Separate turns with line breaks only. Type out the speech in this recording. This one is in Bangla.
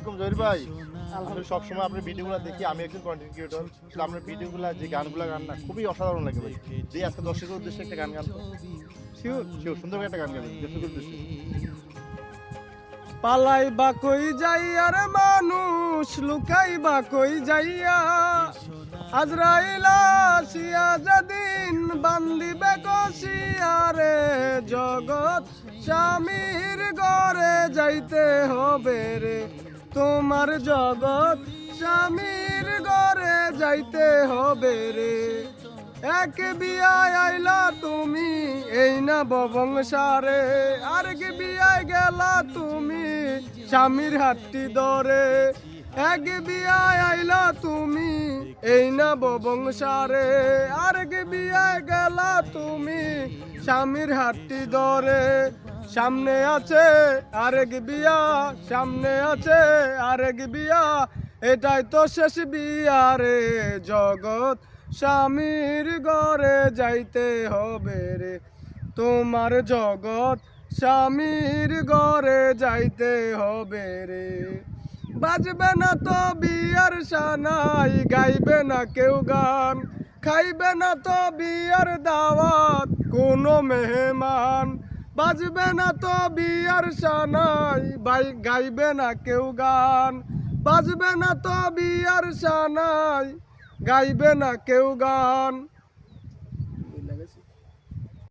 আলাইকুম জহির ভাই। আসলে সবসময় আপনার ভিডিওগুলো দেখি, আমি একজন কন্টেন্ট ক্রিয়েটর। আসলে আপনার ভিডিওগুলো যে গানগুলো গান না খুবই অসাধারণ লাগে ভাই। যে আজকে দর্শকের উদ্দেশ্যে একটা গান গান তো।
শিওর
শিওর সুন্দর করে একটা গান গাবেন দর্শকের উদ্দেশ্যে।
পালাইবা কই যাইয়া রে মানুষ লুকাইবা কই যাইয়া আজরাইল আসিয়া যেদিন বান্দিবে কষিয়া রে জগৎ স্বামীর ঘরে যাইতে হবে রে তোমার জগৎ স্বামীর ঘরে যাইতে হবে রে এক বিয়ায় আইলা তুমি এই না বংশারে আর কে বিয়ায় গেলা তুমি স্বামীর হাতটি ধরে এক বিয়ায় আইলা তুমি এই না বংশারে আর কে বিয়ায় গেলা তুমি স্বামীর হাতটি ধরে সামনে আছে আরেক বিয়া সামনে আছে আরেক বিয়া এটাই তো শেষ বিয়া রে জগৎ স্বামীর ঘরে যাইতে হবে রে তোমার জগৎ স্বামীর ঘরে যাইতে হবে রে বাজবে না তো বিয়ার সানাই গাইবে না কেউ গান খাইবে না তো বিয়ার দাওয়াত কোনো মেহমান বাজবে না তো বিয়ার সানাই গাইবে না কেউ গান বাজবে না তো বিয়ার সানাই গাইবে না কেউ গান।